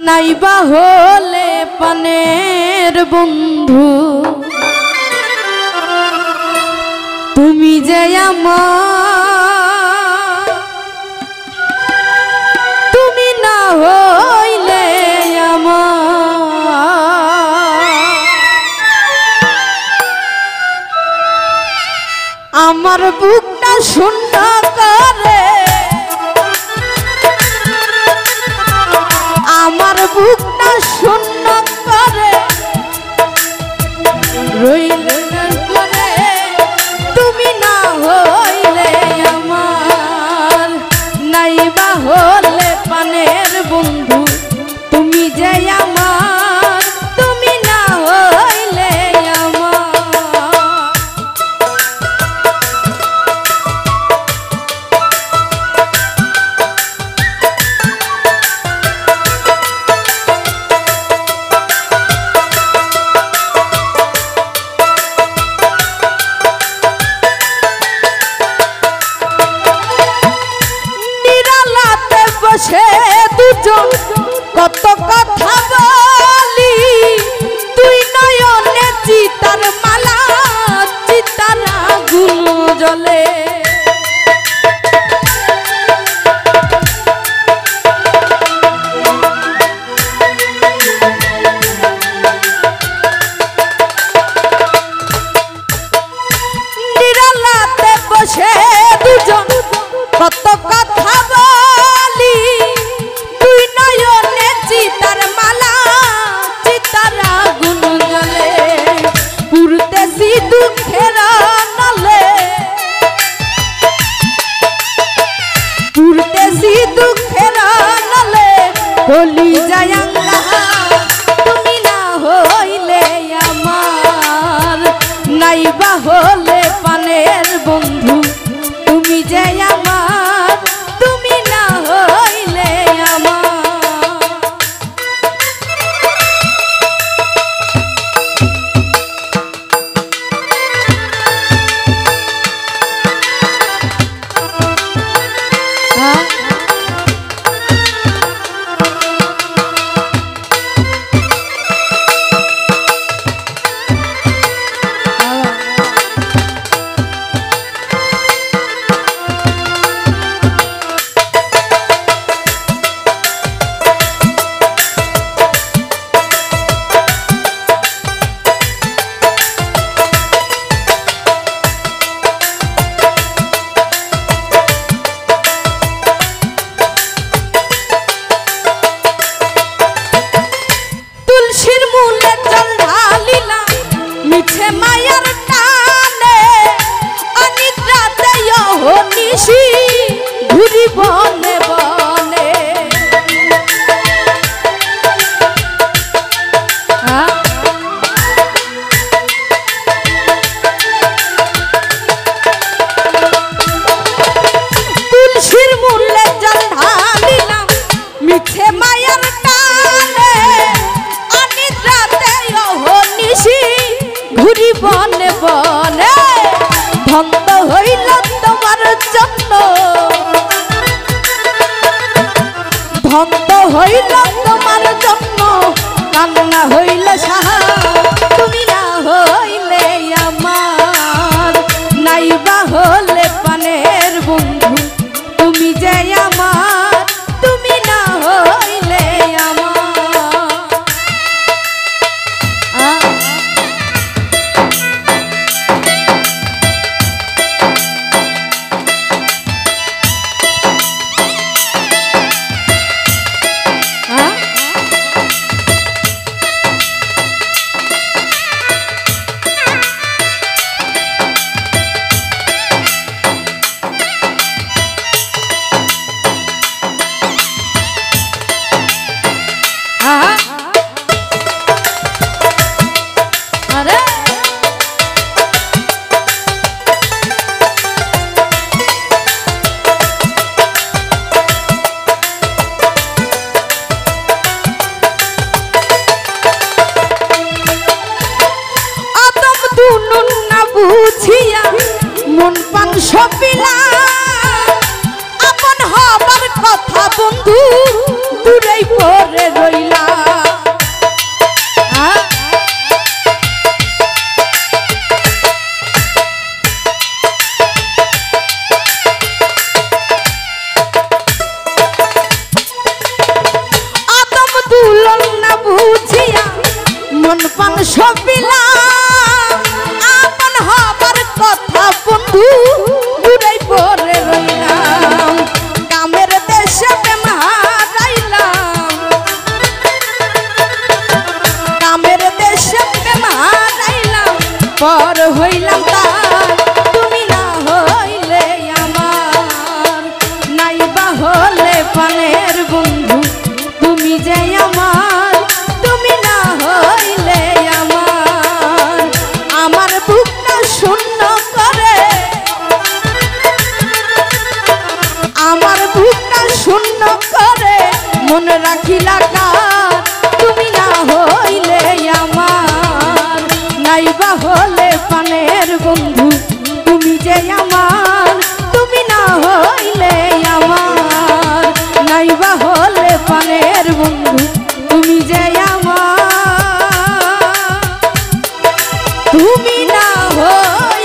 নাইবা হলে পানের বন্ধু তুমি যে আমার, তুমি না হইলে আমার বুকটা শূন্য করে, আমার বুকটা শূন্য করে রইলে করে তুমি না হইলে আমার। নাইবা হলে পানের বন্ধু তুমি যে আমার, তুমি না হইলে আমার। বসে দুজন কত কথা বলি, তুই নয়নে চিতার মালা, চিতার আগুন জ্বলে। নিরালাতে বসে দুজন কত কথা বলি, তুই নয়নে চিতার মালা, চিতার আগুন জ্বলে। পুরতেছি দুঃখের নলে, পুরতেছি দুঃখের নলে, বলি যায় তুমি না হইলে আমার। নাইবা হলে পানের বন্ধু তুমি যে আমার, তুমি না হইলে আমার। মিছে মায়ার টানে অনিদ্রাতে অহর্নিশি ঘুরি বনে বনে। তুলসীর মূলে জল ঢালিলাম মিছে মায়ার টানে অনিদ্রাতে অহর্নিশি ঘুরি বনে বনে। ভক্ত হইল তোমার জন্য, ভক্ত হইল তোমার জন্য, কান্না হইল সাহা তুমি না হইলে আমার। নাইবা হলে পানের বন্ধু তুমি যে আমার, তুমি না হইলে আমার। বুঝিয়া মন পাংশ পিলা আপন হবার কথা বন্ধু দূরেই পড়ে রইলা। মন পান সবিলাম আপন হবার কথা বন্ধু দূরে পড়ে রইলাম কামের দেশে প্রেম হারাইলাম কামের দেশে প্রেম হারাইলাম পর হইলাম তার তুমি না হইলে আমার নাইবা হলে পানের বন্ধু তুমি যে আমার তুমি না হইলে আমার আমার বুকটা শূন্য করে আমার বুকটা শূন্য করে মনে রাখিলা কার তুমি না হইলে আমার নাইবা হলে পানের বন্ধু তুমি যে আমার তুমি না হইলে আমার নাইবা হলে পানের বন্ধু তুমি যে আমার তুমি না হইলে